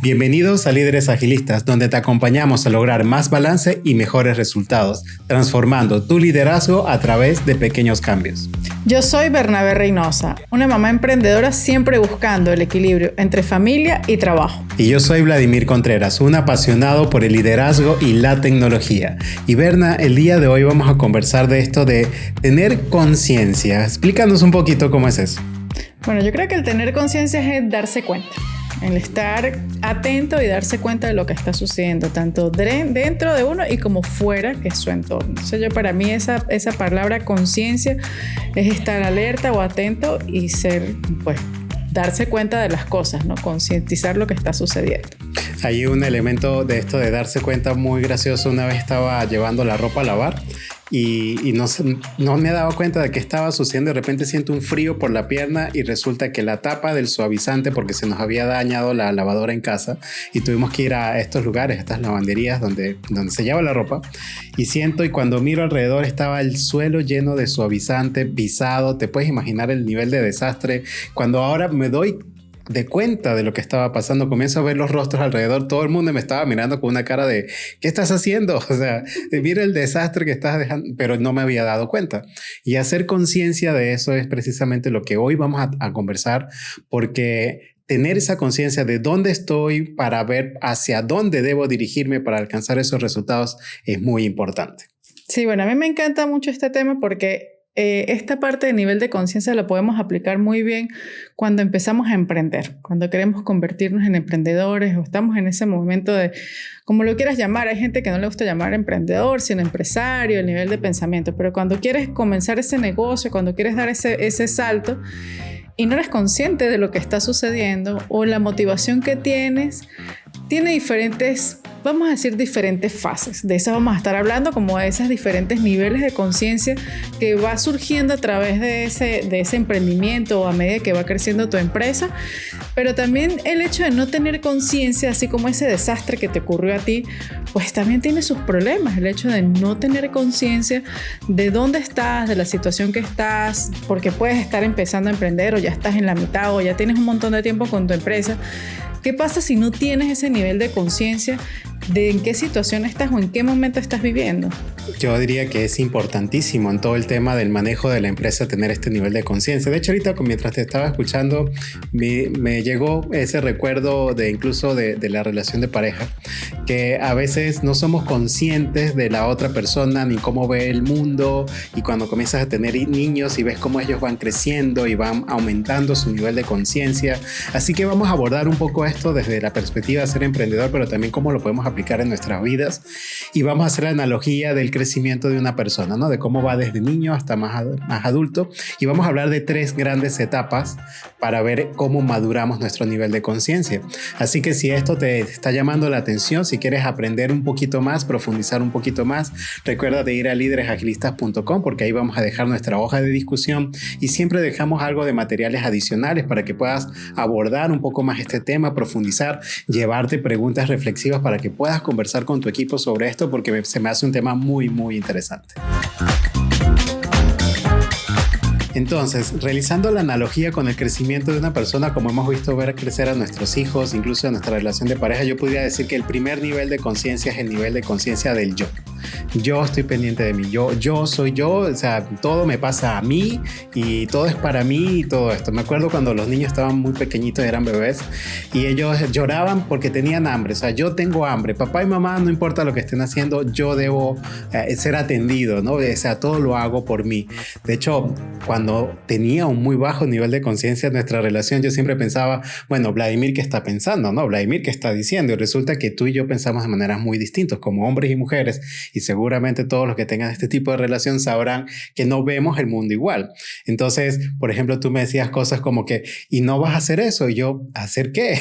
Bienvenidos a Líderes Agilistas, donde te acompañamos a lograr más balance y mejores resultados, transformando tu liderazgo a través de pequeños cambios. Yo soy Bernabé Reynosa, una mamá emprendedora siempre buscando el equilibrio entre familia y trabajo. Y yo soy Vladimir Contreras, un apasionado por el liderazgo y la tecnología. Y Berna, el día de hoy vamos a conversar de esto de tener conciencia. Explícanos un poquito cómo es eso. Bueno, yo creo que el tener conciencia es darse cuenta. El estar atento y darse cuenta de lo que está sucediendo, tanto dentro de uno y como fuera, que es su entorno. Entonces para mí esa palabra conciencia es estar alerta o atento y darse cuenta de las cosas, ¿no? Concientizar lo que está sucediendo. Hay un elemento de esto de darse cuenta muy gracioso. Una vez estaba llevando la ropa a lavar y no me daba cuenta de qué estaba sucediendo. De repente siento un frío por la pierna y resulta que la tapa del suavizante, porque se nos había dañado la lavadora en casa y tuvimos que ir a estos lugares, estas lavanderías donde se lleva la ropa, y cuando miro alrededor estaba el suelo lleno de suavizante, pisado. Te puedes imaginar el nivel de desastre. Cuando ahora me doy de cuenta de lo que estaba pasando, comienzo a ver los rostros alrededor. Todo el mundo me estaba mirando con una cara de ¿qué estás haciendo? O sea, mira el desastre que estás dejando, pero no me había dado cuenta. Y hacer conciencia de eso es precisamente lo que hoy vamos a conversar, porque tener esa conciencia de dónde estoy para ver hacia dónde debo dirigirme para alcanzar esos resultados es muy importante. Sí, bueno, a mí me encanta mucho este tema porque esta parte de nivel de conciencia la podemos aplicar muy bien cuando empezamos a emprender, cuando queremos convertirnos en emprendedores o estamos en ese momento de, como lo quieras llamar, hay gente que no le gusta llamar emprendedor, sino empresario, el nivel de pensamiento, pero cuando quieres comenzar ese negocio, cuando quieres dar ese salto y no eres consciente de lo que está sucediendo o la motivación que tienes, tiene diferentes fases. De eso vamos a estar hablando, como de esos diferentes niveles de conciencia que va surgiendo a través de ese emprendimiento o a medida que va creciendo tu empresa. Pero también el hecho de no tener conciencia, así como ese desastre que te ocurrió a ti, pues también tiene sus problemas. El hecho de no tener conciencia de dónde estás, de la situación que estás, porque puedes estar empezando a emprender o ya estás en la mitad o ya tienes un montón de tiempo con tu empresa. ¿Qué pasa si no tienes ese nivel de conciencia de en qué situación estás o en qué momento estás viviendo? Yo diría que es importantísimo en todo el tema del manejo de la empresa tener este nivel de conciencia. De hecho, ahorita mientras te estaba escuchando, me llegó ese recuerdo incluso de la relación de pareja, que a veces no somos conscientes de la otra persona ni cómo ve el mundo, y cuando comienzas a tener niños y ves cómo ellos van creciendo y van aumentando su nivel de conciencia. Así que vamos a abordar un poco esto desde la perspectiva de ser emprendedor, pero también cómo lo podemos aplicar en nuestras vidas, y vamos a hacer la analogía del crecimiento de una persona, ¿no? De cómo va desde niño hasta más adulto, y vamos a hablar de 3 grandes etapas para ver cómo maduramos nuestro nivel de conciencia. Así que si esto te está llamando la atención, si quieres aprender un poquito más, profundizar un poquito más, recuerda de ir a líderesagilistas.com, porque ahí vamos a dejar nuestra hoja de discusión y siempre dejamos algo de materiales adicionales para que puedas abordar un poco más este tema, profundizar, llevarte preguntas reflexivas para que puedas conversar con tu equipo sobre esto, porque se me hace un tema muy interesante. Entonces, realizando la analogía con el crecimiento de una persona, como hemos visto ver crecer a nuestros hijos, incluso a nuestra relación de pareja, yo podría decir que el primer nivel de conciencia es el nivel de conciencia del yo. Yo estoy pendiente de mí, yo soy yo, o sea, todo me pasa a mí y todo es para mí y todo esto. Me acuerdo cuando los niños estaban muy pequeñitos, eran bebés, y ellos lloraban porque tenían hambre. O sea, yo tengo hambre, papá y mamá, no importa lo que estén haciendo, yo debo ser atendido, ¿no? O sea, todo lo hago por mí. De hecho, cuando tenía un muy bajo nivel de conciencia en nuestra relación, yo siempre pensaba, bueno, Vladimir, ¿qué está pensando? ¿No? Vladimir, ¿qué está diciendo? Y resulta que tú y yo pensamos de maneras muy distintas como hombres y mujeres, y seguramente todos los que tengan este tipo de relación sabrán que no vemos el mundo igual. Entonces, por ejemplo, tú me decías cosas como que, ¿y no vas a hacer eso? Y yo, ¿hacer qué?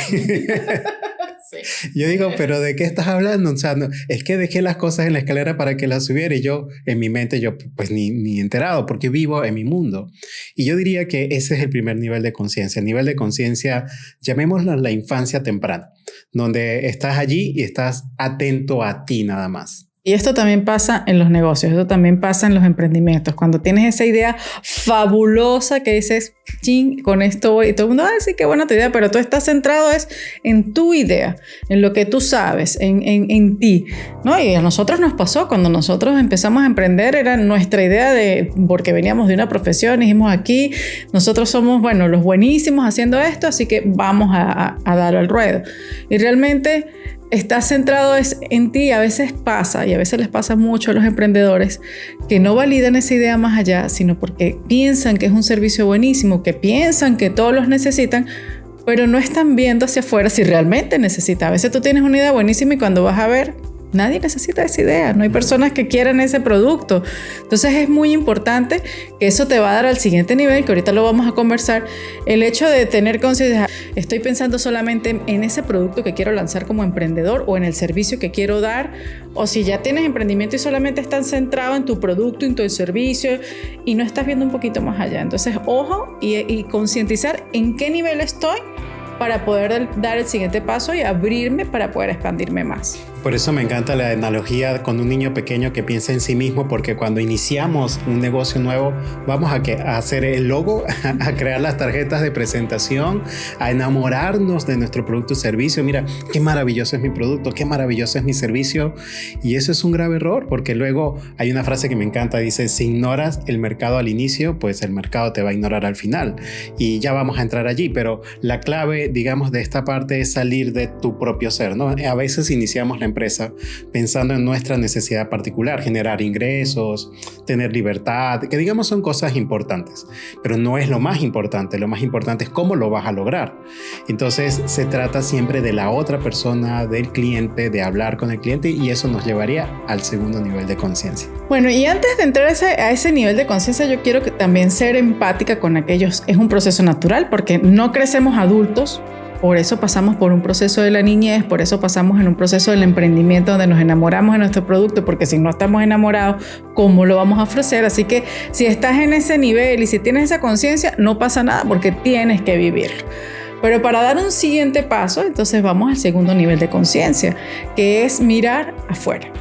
Sí. Yo digo, ¿pero de qué estás hablando? O sea, no, es que dejé las cosas en la escalera para que las subiera, y yo, en mi mente, yo pues ni enterado, porque vivo en mi mundo. Y yo diría que ese es el primer nivel de conciencia. El nivel de conciencia, llamémoslo la infancia temprana, donde estás allí y estás atento a ti nada más. Y esto también pasa en los negocios, esto también pasa en los emprendimientos. Cuando tienes esa idea fabulosa que dices, ching, con esto voy, y todo el mundo, sí, qué buena tu idea, pero tú estás centrado en tu idea, en lo que tú sabes, en ti, ¿no? Y a nosotros nos pasó, cuando nosotros empezamos a emprender, era nuestra idea porque veníamos de una profesión, dijimos aquí, nosotros somos, bueno, los buenísimos haciendo esto, así que vamos a dar al ruedo. Y realmente estás centrado en ti. A veces pasa, y a veces les pasa mucho a los emprendedores, que no validan esa idea más allá, sino porque piensan que es un servicio buenísimo, que piensan que todos los necesitan, pero no están viendo hacia afuera si realmente necesita. A veces tú tienes una idea buenísima y cuando vas a ver, nadie necesita esa idea, no hay personas que quieran ese producto. Entonces es muy importante, que eso te va a dar al siguiente nivel, que ahorita lo vamos a conversar, el hecho de tener conciencia. Estoy pensando solamente en ese producto que quiero lanzar como emprendedor o en el servicio que quiero dar, o si ya tienes emprendimiento y solamente estás centrado en tu producto, en tu servicio y no estás viendo un poquito más allá. Entonces, ojo y concientizar en qué nivel estoy para poder dar el siguiente paso y abrirme para poder expandirme más. Por eso me encanta la analogía con un niño pequeño que piensa en sí mismo, porque cuando iniciamos un negocio nuevo vamos a hacer el logo, a crear las tarjetas de presentación, a enamorarnos de nuestro producto o servicio. Mira, qué maravilloso es mi producto, qué maravilloso es mi servicio. Y eso es un grave error, porque luego hay una frase que me encanta, dice, si ignoras el mercado al inicio, pues el mercado te va a ignorar al final. Y ya vamos a entrar allí, pero la clave, digamos, de esta parte es salir de tu propio ser, ¿no? A veces iniciamos la empresa pensando en nuestra necesidad particular, generar ingresos, tener libertad, que digamos son cosas importantes, pero no es lo más importante es cómo lo vas a lograr. Entonces se trata siempre de la otra persona, del cliente, de hablar con el cliente, y eso nos llevaría al segundo nivel de conciencia. Bueno, y antes de entrar a ese nivel de conciencia, yo quiero también ser empática con aquellos. Es un proceso natural porque no crecemos adultos. Por eso pasamos por un proceso de la niñez, por eso pasamos en un proceso del emprendimiento donde nos enamoramos de nuestro producto, porque si no estamos enamorados, ¿cómo lo vamos a ofrecer? Así que si estás en ese nivel y si tienes esa conciencia, no pasa nada porque tienes que vivirlo. Pero para dar un siguiente paso, entonces vamos al segundo nivel de conciencia, que es mirar afuera.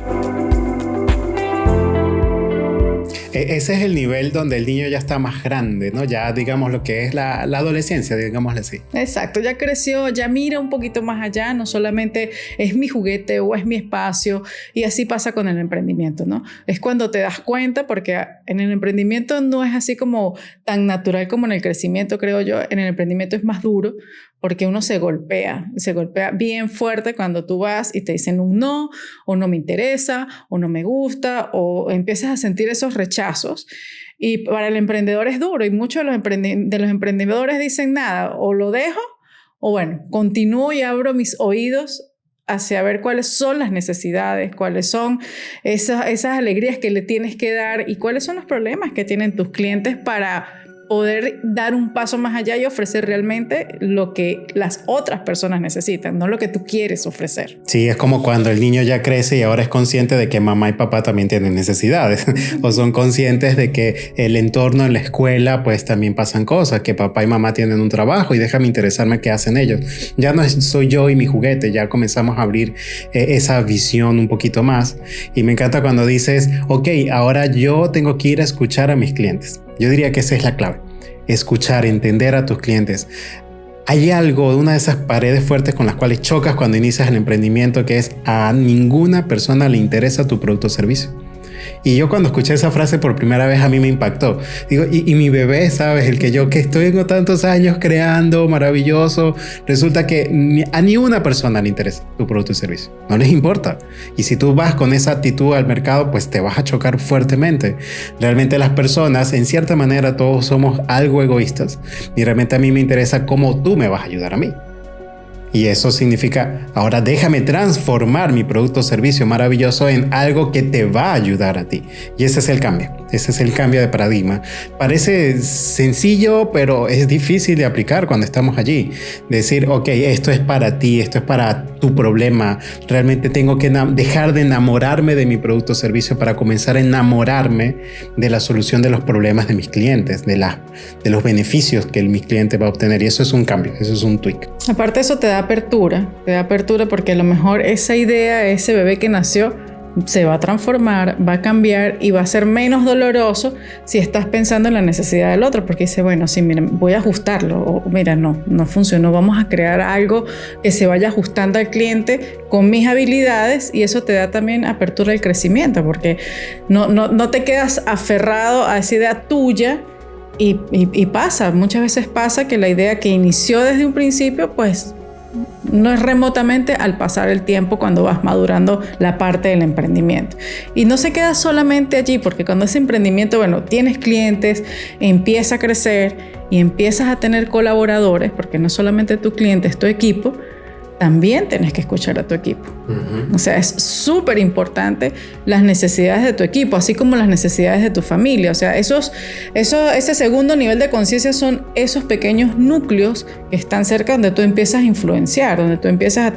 Ese es el nivel donde el niño ya está más grande, ¿no? Ya digamos lo que es la adolescencia, digámosle así. Exacto, ya creció, ya mira un poquito más allá, no solamente es mi juguete o es mi espacio, y así pasa con el emprendimiento, ¿no? Es cuando te das cuenta, porque en el emprendimiento no es así como tan natural como en el crecimiento, creo yo. En el emprendimiento es más duro, porque uno se golpea bien fuerte cuando tú vas y te dicen un no, o no me interesa, o no me gusta, o empiezas a sentir esos rechazos. Y para el emprendedor es duro, y muchos de los emprendedores dicen nada, o lo dejo, o bueno, continúo y abro mis oídos hacia ver cuáles son las necesidades, cuáles son esas alegrías que le tienes que dar y cuáles son los problemas que tienen tus clientes para poder dar un paso más allá y ofrecer realmente lo que las otras personas necesitan, no lo que tú quieres ofrecer. Sí, es como cuando el niño ya crece y ahora es consciente de que mamá y papá también tienen necesidades o son conscientes de que el entorno en la escuela pues también pasan cosas, que papá y mamá tienen un trabajo y déjame interesarme qué hacen ellos. Ya no soy yo y mi juguete, ya comenzamos a abrir esa visión un poquito más. Y me encanta cuando dices, ok, ahora yo tengo que ir a escuchar a mis clientes. Yo diría que esa es la clave, escuchar, entender a tus clientes. Hay algo, una de esas paredes fuertes con las cuales chocas cuando inicias el emprendimiento, que es a ninguna persona le interesa tu producto o servicio. Y yo cuando escuché esa frase por primera vez a mí me impactó. Digo, y mi bebé, ¿sabes? El que yo que estoy en tantos años creando, maravilloso, resulta que a ni una persona le interesa tu producto y servicio. No les importa. Y si tú vas con esa actitud al mercado, pues te vas a chocar fuertemente. Realmente las personas, en cierta manera, todos somos algo egoístas. Y realmente a mí me interesa cómo tú me vas a ayudar a mí. Y eso significa, ahora déjame transformar mi producto o servicio maravilloso en algo que te va a ayudar a ti. Y ese es el cambio. Ese es el cambio de paradigma. Parece sencillo, pero es difícil de aplicar cuando estamos allí. Decir, ok, esto es para ti, esto es para tu problema. Realmente tengo que dejar de enamorarme de mi producto o servicio para comenzar a enamorarme de la solución de los problemas de mis clientes, de los beneficios que mi cliente va a obtener. Y eso es un cambio, eso es un tweak. Aparte eso te da apertura porque a lo mejor esa idea, ese bebé que nació, se va a transformar, va a cambiar y va a ser menos doloroso si estás pensando en la necesidad del otro, porque dice, bueno, sí, miren, voy a ajustarlo, o mira, no funcionó, vamos a crear algo que se vaya ajustando al cliente con mis habilidades, y eso te da también apertura al crecimiento, porque no te quedas aferrado a esa idea tuya. Y muchas veces pasa que la idea que inició desde un principio, pues no es remotamente al pasar el tiempo cuando vas madurando la parte del emprendimiento. Y no se queda solamente allí, porque cuando ese emprendimiento, bueno, tienes clientes, empieza a crecer y empiezas a tener colaboradores, porque no solamente tu cliente es tu equipo, también tienes que escuchar a tu equipo. O sea, es súper importante las necesidades de tu equipo, así como las necesidades de tu familia. O sea, ese segundo nivel de conciencia son esos pequeños núcleos que están cerca, donde tú empiezas a influenciar, donde tú empiezas a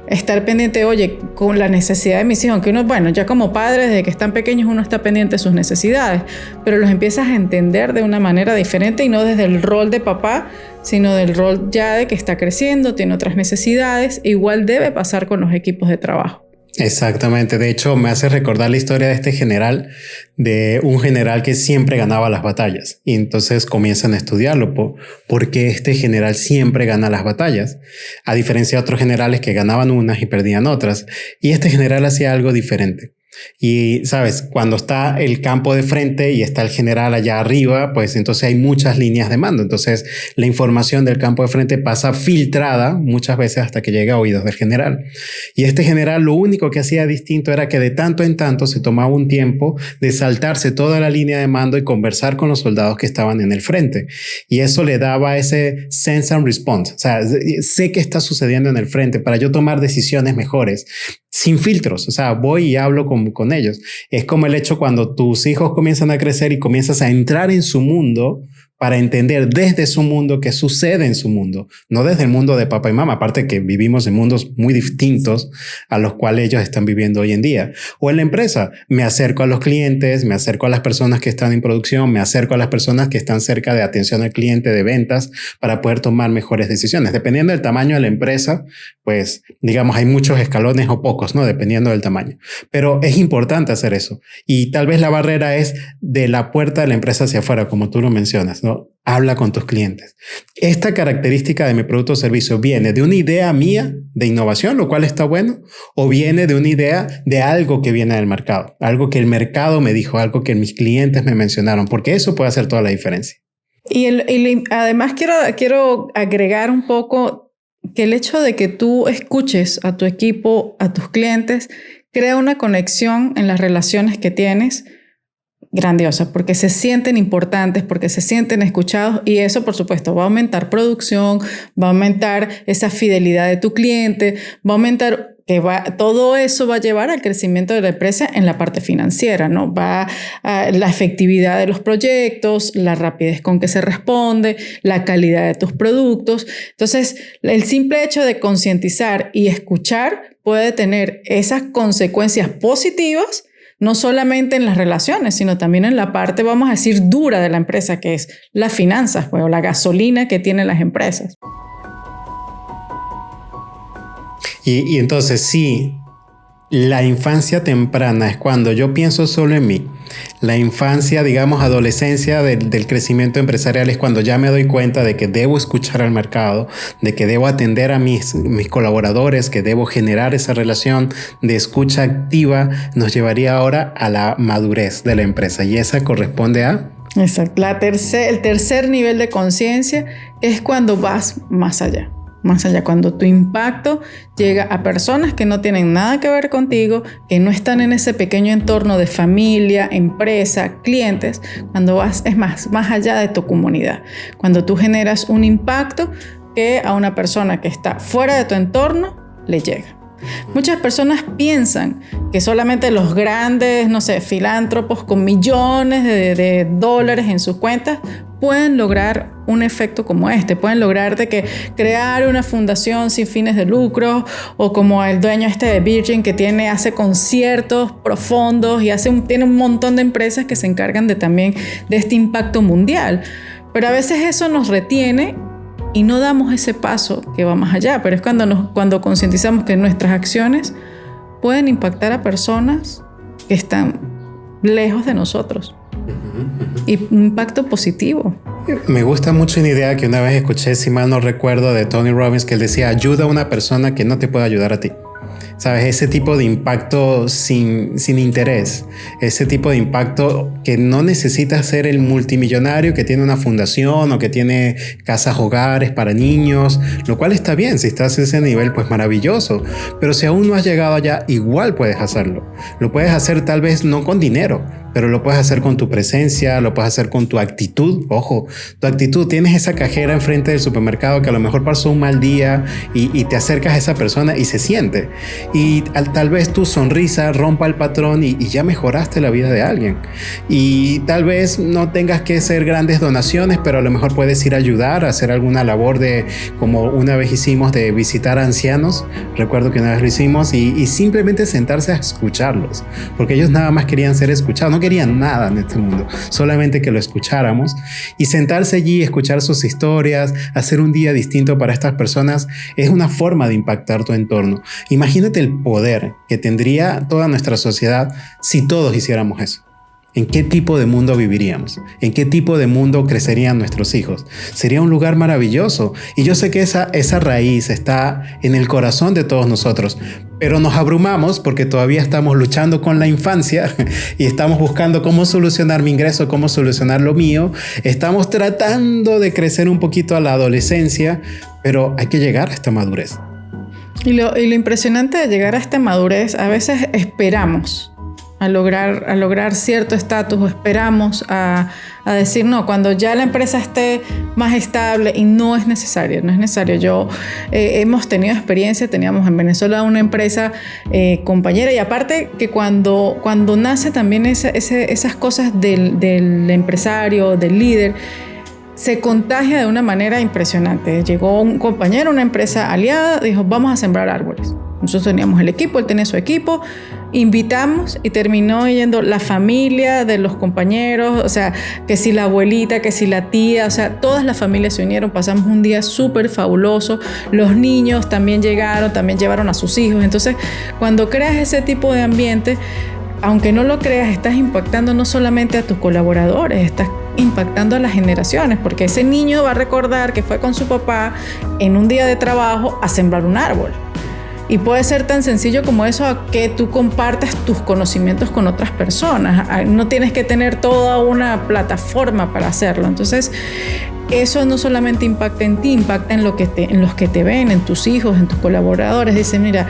estar pendiente, oye, con la necesidad de mis hijos, aunque uno, bueno, ya como padre, desde que están pequeños uno está pendiente de sus necesidades, pero los empiezas a entender de una manera diferente y no desde el rol de papá, sino del rol ya de que está creciendo, tiene otras necesidades. Igual debe pasar con los equipos de trabajo. Exactamente. De hecho, me hace recordar la historia de este general, de un general que siempre ganaba las batallas. Y entonces comienzan a estudiarlo porque este general siempre gana las batallas, a diferencia de otros generales que ganaban unas y perdían otras. Y este general hacía algo diferente. Y sabes, cuando está el campo de frente y está el general allá arriba, pues entonces hay muchas líneas de mando. Entonces la información del campo de frente pasa filtrada muchas veces hasta que llega a oídos del general. Y este general lo único que hacía distinto era que de tanto en tanto se tomaba un tiempo de saltarse toda la línea de mando y conversar con los soldados que estaban en el frente. Y eso le daba ese sense and response. O sea, sé qué está sucediendo en el frente para yo tomar decisiones mejores. Sin filtros, o sea, voy y hablo con ellos. Es como el hecho cuando tus hijos comienzan a crecer y comienzas a entrar en su mundo para entender desde su mundo qué sucede en su mundo, no desde el mundo de papá y mamá, aparte que vivimos en mundos muy distintos a los cuales ellos están viviendo hoy en día. O en la empresa, me acerco a los clientes, me acerco a las personas que están en producción, me acerco a las personas que están cerca de atención al cliente, de ventas, para poder tomar mejores decisiones. Dependiendo del tamaño de la empresa, pues digamos hay muchos escalones o pocos, ¿no? Dependiendo del tamaño. Pero es importante hacer eso. Y tal vez la barrera es de la puerta de la empresa hacia afuera, como tú lo mencionas, ¿no? Habla con tus clientes. Esta característica de mi producto o servicio viene de una idea mía de innovación, lo cual está bueno, o viene de una idea de algo que viene del mercado, algo que el mercado me dijo, algo que mis clientes me mencionaron, porque eso puede hacer toda la diferencia. Y además quiero agregar un poco que el hecho de que tú escuches a tu equipo, a tus clientes, crea una conexión en las relaciones que tienes grandiosa, porque se sienten importantes, porque se sienten escuchados, y eso, por supuesto, va a aumentar producción, va a aumentar esa fidelidad de tu cliente, va a aumentar todo eso va a llevar al crecimiento de la empresa en la parte financiera, ¿no? Va a la efectividad de los proyectos, la rapidez con que se responde, la calidad de tus productos. Entonces, el simple hecho de concientizar y escuchar puede tener esas consecuencias positivas, no solamente en las relaciones, sino también en la parte, vamos a decir, dura de la empresa, que es las finanzas, pues, o la gasolina que tienen las empresas. Y entonces, sí, la infancia temprana es cuando yo pienso solo en mí. La infancia, digamos, adolescencia del crecimiento empresarial es cuando ya me doy cuenta de que debo escuchar al mercado, de que debo atender a mis colaboradores, que debo generar esa relación de escucha activa, nos llevaría ahora a la madurez de la empresa. Y esa corresponde a... Exacto. El tercer nivel de conciencia es cuando vas más allá. Más allá, cuando tu impacto llega a personas que no tienen nada que ver contigo, que no están en ese pequeño entorno de familia, empresa, clientes, cuando vas, es más allá de tu comunidad, cuando tú generas un impacto que a una persona que está fuera de tu entorno le llega. Muchas personas piensan que solamente los grandes, no sé, filántropos con millones de dólares en sus cuentas pueden lograr un efecto como este, pueden lograr de que crear una fundación sin fines de lucro, o como el dueño de Virgin que hace conciertos profundos y tiene un montón de empresas que se encargan también de este impacto mundial. Pero a veces eso nos retiene y no damos ese paso que va más allá, pero es cuando concientizamos que nuestras acciones pueden impactar a personas que están lejos de nosotros. Y un impacto positivo. Me gusta mucho una idea que una vez escuché, si mal no recuerdo, de Tony Robbins, que él decía: ayuda a una persona que no te puede ayudar a ti. ¿Sabes? Ese tipo de impacto sin interés, ese tipo de impacto que no necesita ser el multimillonario que tiene una fundación o que tiene casas hogares para niños, lo cual está bien. Si estás a ese nivel, pues maravilloso, pero si aún no has llegado allá, igual puedes hacerlo. Lo puedes hacer tal vez no con dinero, pero lo puedes hacer con tu presencia, lo puedes hacer con tu actitud. Ojo, tu actitud. Tienes esa cajera enfrente del supermercado que a lo mejor pasó un mal día y te acercas a esa persona y se siente. Y tal vez tu sonrisa rompa el patrón y ya mejoraste la vida de alguien. Y tal vez no tengas que hacer grandes donaciones, pero a lo mejor puedes ir a ayudar, a hacer alguna labor de, como una vez hicimos, de visitar a ancianos. Recuerdo que una vez lo hicimos y simplemente sentarse a escucharlos, porque ellos nada más querían ser escuchados. No querían nada en este mundo, solamente que lo escucháramos, y sentarse allí, escuchar sus historias, hacer un día distinto para estas personas es una forma de impactar tu entorno. Imagínate el poder que tendría toda nuestra sociedad si todos hiciéramos eso. ¿En qué tipo de mundo viviríamos? ¿En qué tipo de mundo crecerían nuestros hijos? Sería un lugar maravilloso. Y yo sé que esa raíz está en el corazón de todos nosotros, pero nos abrumamos porque todavía estamos luchando con la infancia y estamos buscando cómo solucionar mi ingreso, cómo solucionar lo mío. Estamos tratando de crecer un poquito a la adolescencia, pero hay que llegar a esta madurez. Y lo impresionante de llegar a esta madurez, a veces esperamos a lograr cierto estatus, o esperamos a decir no, cuando ya la empresa esté más estable, y no es necesario. Hemos tenido experiencia, teníamos en Venezuela una empresa compañera, y aparte que cuando nace también esas cosas del empresario, del líder, se contagia de una manera impresionante. Llegó un compañero, una empresa aliada, dijo: vamos a sembrar árboles. Nosotros teníamos el equipo, él tenía su equipo, invitamos y terminó yendo la familia de los compañeros, o sea, que si la abuelita, que si la tía, o sea, todas las familias se unieron, pasamos un día súper fabuloso, los niños también llegaron, también llevaron a sus hijos. Entonces, cuando creas ese tipo de ambiente, aunque no lo creas, estás impactando no solamente a tus colaboradores, estás impactando a las generaciones, porque ese niño va a recordar que fue con su papá en un día de trabajo a sembrar un árbol. Y puede ser tan sencillo como eso, a que tú compartas tus conocimientos con otras personas. No tienes que tener toda una plataforma para hacerlo. Entonces, eso no solamente impacta en ti, impacta en los que te ven, en tus hijos, en tus colaboradores. Dicen: mira,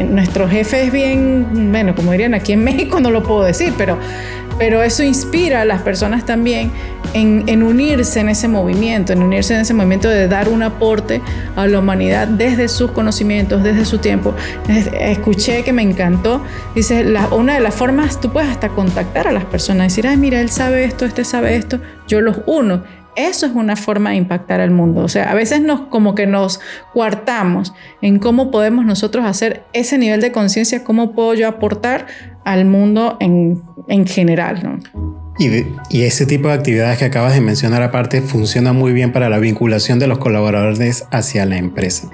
nuestro jefe es bien, bueno, como dirían aquí en México, no lo puedo decir, pero eso inspira a las personas también en unirse en ese movimiento, de dar un aporte a la humanidad desde sus conocimientos, desde su tiempo. Escuché que me encantó, dice, una de las formas, tú puedes hasta contactar a las personas, decir: ay, mira, él sabe esto, sabe esto, yo los uno. Eso es una forma de impactar al mundo. O sea, a veces como que nos coartamos en cómo podemos nosotros hacer ese nivel de conciencia, cómo puedo yo aportar al mundo en general, ¿no? Y ese tipo de actividades que acabas de mencionar aparte funciona muy bien para la vinculación de los colaboradores hacia la empresa.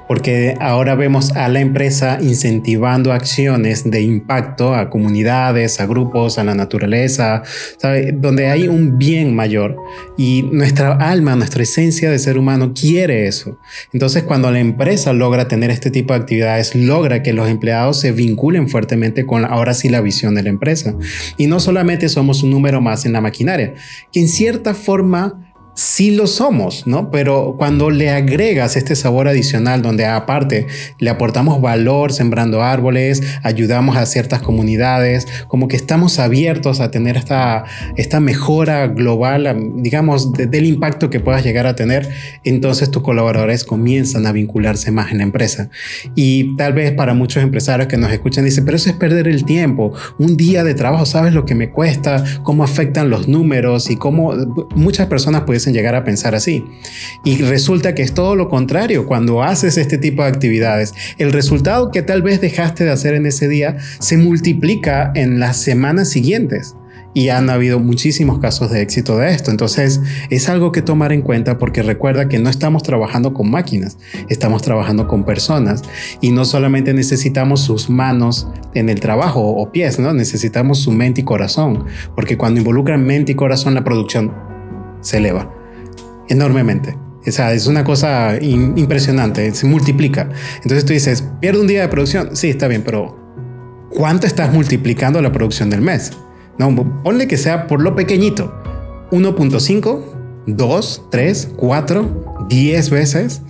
Porque ahora vemos a la empresa incentivando acciones de impacto a comunidades, a grupos, a la naturaleza, ¿sabe? Donde hay un bien mayor, y nuestra alma, nuestra esencia de ser humano quiere eso. Entonces, cuando la empresa logra tener este tipo de actividades, logra que los empleados se vinculen fuertemente con ahora sí la visión de la empresa. Y no solamente somos un número más en la maquinaria, que en cierta forma sí lo somos, ¿no? Pero cuando le agregas este sabor adicional, donde aparte le aportamos valor sembrando árboles, ayudamos a ciertas comunidades, como que estamos abiertos a tener esta mejora global, digamos, del impacto que puedas llegar a tener, entonces tus colaboradores comienzan a vincularse más en la empresa. Y tal vez para muchos empresarios que nos escuchan dicen: pero eso es perder el tiempo, un día de trabajo, ¿sabes lo que me cuesta? ¿Cómo afectan los números? Y cómo muchas personas pudiesen llegar a pensar así. Y resulta que es todo lo contrario. Cuando haces este tipo de actividades, el resultado que tal vez dejaste de hacer en ese día se multiplica en las semanas siguientes. Y han habido muchísimos casos de éxito de esto. Entonces es algo que tomar en cuenta, porque recuerda que no estamos trabajando con máquinas, estamos trabajando con personas, y no solamente necesitamos sus manos en el trabajo o pies, ¿no? Necesitamos su mente y corazón, porque cuando involucran mente y corazón, la producción se eleva enormemente. O sea, es una cosa impresionante, se multiplica. Entonces tú dices, ¿pierdo un día de producción? Sí, está bien, pero ¿cuánto estás multiplicando la producción del mes? No, ponle que sea por lo pequeñito. 1.5, 2, 3, 4, 10 veces.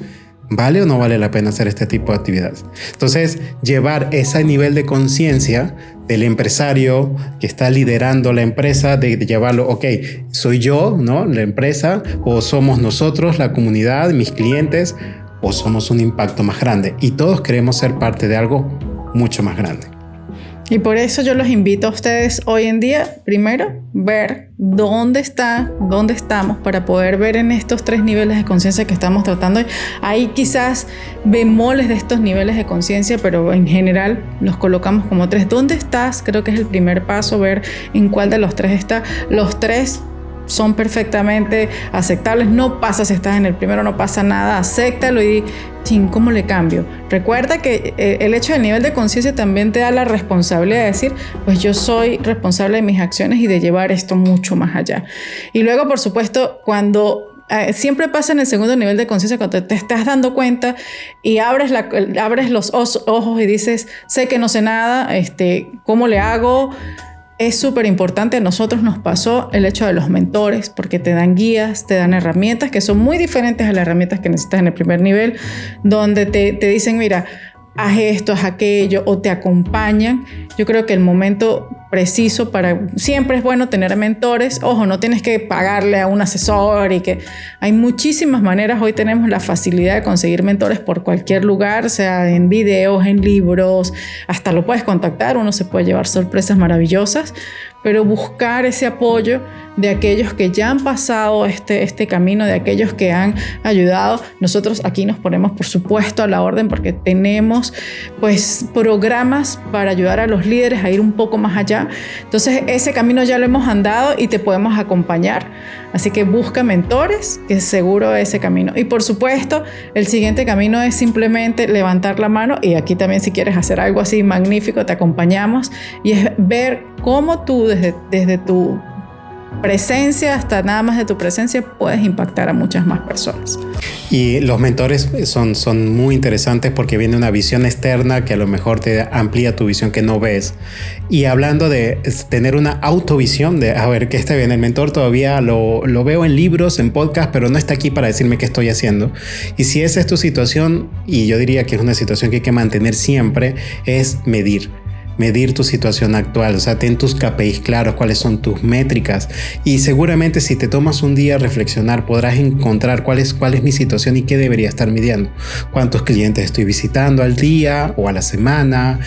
¿Vale o no vale la pena hacer este tipo de actividades? Entonces, llevar ese nivel de conciencia del empresario que está liderando la empresa, de llevarlo, ok, soy yo, ¿no? La empresa, o somos nosotros, la comunidad, mis clientes, o somos un impacto más grande. Y todos queremos ser parte de algo mucho más grande. Y por eso yo los invito a ustedes hoy en día, primero, ver dónde estamos, para poder ver en estos 3 niveles de conciencia que estamos tratando. Hay quizás bemoles de estos niveles de conciencia, pero en general los colocamos como 3. ¿Dónde estás? Creo que es el primer paso, ver en cuál de los 3 está. Los 3 son perfectamente aceptables. No pasa si estás en el primero, no pasa nada. Acéptalo y di, ¿cómo le cambio? Recuerda que el hecho del nivel de conciencia también te da la responsabilidad de decir, pues yo soy responsable de mis acciones y de llevar esto mucho más allá. Y luego, por supuesto, cuando siempre pasa en el segundo nivel de conciencia, cuando te estás dando cuenta y abres los ojos y dices, sé que no sé nada, ¿cómo le hago? Es súper importante. A nosotros nos pasó el hecho de los mentores, porque te dan guías, te dan herramientas que son muy diferentes a las herramientas que necesitas en el primer nivel, donde te dicen, mira, haz esto, haz aquello, o te acompañan. Yo creo que el momento preciso siempre es bueno tener mentores. Ojo, no tienes que pagarle a un asesor, y que hay muchísimas maneras. Hoy tenemos la facilidad de conseguir mentores por cualquier lugar, sea en videos, en libros, hasta lo puedes contactar, uno se puede llevar sorpresas maravillosas, pero buscar ese apoyo de aquellos que ya han pasado este camino, de aquellos que han ayudado. Nosotros aquí nos ponemos, por supuesto, a la orden, porque tenemos pues programas para ayudar a los líderes a ir un poco más allá. Entonces ese camino ya lo hemos andado y te podemos acompañar. Así que busca mentores, que es seguro ese camino. Y por supuesto, el siguiente camino es simplemente levantar la mano, y aquí también, si quieres hacer algo así magnífico, te acompañamos, y es ver cómo tú desde tu presencia, hasta nada más de tu presencia, puedes impactar a muchas más personas. Y los mentores son muy interesantes, porque viene una visión externa que a lo mejor te amplía tu visión que no ves. Y hablando de tener una autovisión, de a ver, ¿qué está bien? El mentor todavía lo veo en libros, en podcast, pero no está aquí para decirme qué estoy haciendo. Y si esa es tu situación, y yo diría que es una situación que hay que mantener siempre, es medir tu situación actual. O sea, ten tus KPIs claros, cuáles son tus métricas, y seguramente si te tomas un día a reflexionar, podrás encontrar cuál es mi situación y qué debería estar midiendo. Cuántos clientes estoy visitando al día o a la semana,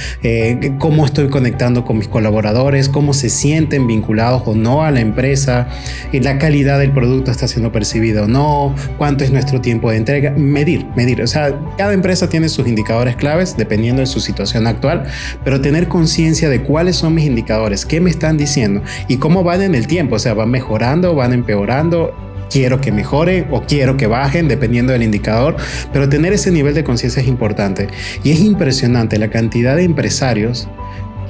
cómo estoy conectando con mis colaboradores, cómo se sienten vinculados o no a la empresa, la calidad del producto está siendo percibida o no, cuánto es nuestro tiempo de entrega. Medir. O sea, cada empresa tiene sus indicadores claves dependiendo de su situación actual, pero tener conciencia de cuáles son mis indicadores, qué me están diciendo y cómo van en el tiempo. O sea, van mejorando, van empeorando, quiero que mejore o quiero que bajen, dependiendo del indicador, pero tener ese nivel de conciencia es importante. Y es impresionante la cantidad de empresarios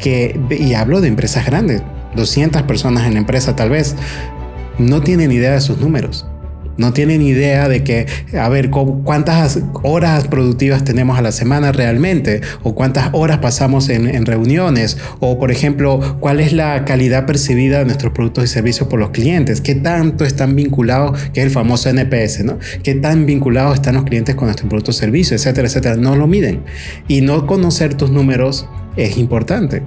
y hablo de empresas grandes, 200 personas en la empresa tal vez, no tienen idea de sus números. No tienen idea de que, a ver, cuántas horas productivas tenemos a la semana realmente, o cuántas horas pasamos en reuniones, o por ejemplo, cuál es la calidad percibida de nuestros productos y servicios por los clientes, qué tanto están vinculados, que es el famoso NPS, ¿no? Qué tan vinculados están los clientes con nuestros productos y servicios, etcétera, etcétera. No lo miden. Y no conocer tus números es importante.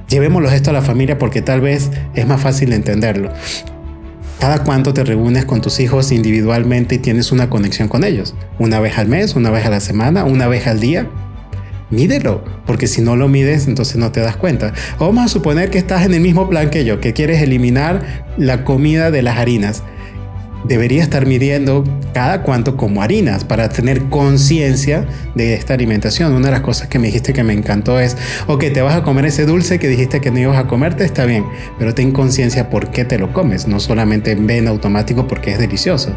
Llevémoslos esto a la familia, porque tal vez es más fácil entenderlo. ¿Cada cuánto te reúnes con tus hijos individualmente y tienes una conexión con ellos? ¿Una vez al mes? ¿Una vez a la semana? ¿Una vez al día? Mídelo, porque si no lo mides, entonces no te das cuenta. Vamos a suponer que estás en el mismo plan que yo, que quieres eliminar la comida de las harinas. debería estar midiendo cada cuánto como harinas para tener conciencia de esta alimentación. Una de las cosas que me dijiste que me encantó es, ok, te vas a comer ese dulce que dijiste que no ibas a comerte, está bien, pero ten conciencia por qué te lo comes, no solamente ve en automático porque es delicioso.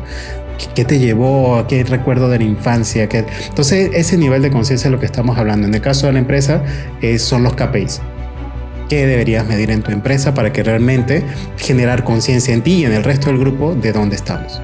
¿Qué te llevó? ¿A qué recuerdo de la infancia? Entonces, ese nivel de conciencia es lo que estamos hablando. En el caso de la empresa, son los KPIs. ¿Qué deberías medir en tu empresa para que realmente generar conciencia en ti y en el resto del grupo de dónde estamos?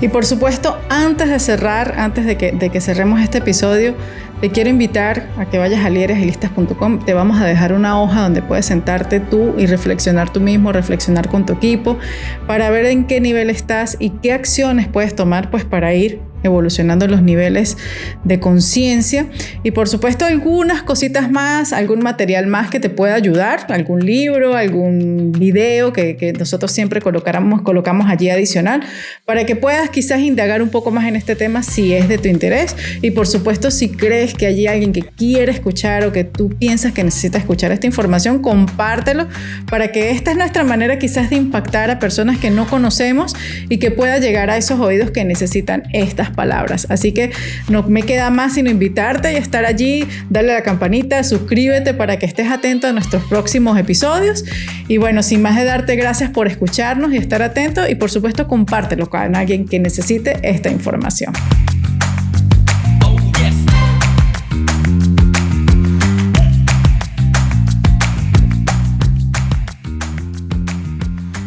Y por supuesto, antes de cerrar, antes de que cerremos este episodio, te quiero invitar a que vayas a lideresagilistas.com. Te vamos a dejar una hoja donde puedes sentarte tú y reflexionar tú mismo, reflexionar con tu equipo, para ver en qué nivel estás y qué acciones puedes tomar pues para ir evolucionando los niveles de conciencia. Y por supuesto algunas cositas más, algún material más que te pueda ayudar, algún libro, algún video que nosotros siempre colocamos allí adicional, para que puedas quizás indagar un poco más en este tema si es de tu interés. Y por supuesto, si crees que hay alguien que quiere escuchar o que tú piensas que necesita escuchar esta información, compártelo, para que esta es nuestra manera quizás de impactar a personas que no conocemos y que pueda llegar a esos oídos que necesitan estas palabras. Así que no me queda más sino invitarte y estar allí, darle a la campanita, suscríbete para que estés atento a nuestros próximos episodios. Y bueno, sin más de darte gracias por escucharnos y estar atento, y por supuesto compártelo con alguien que necesite esta información.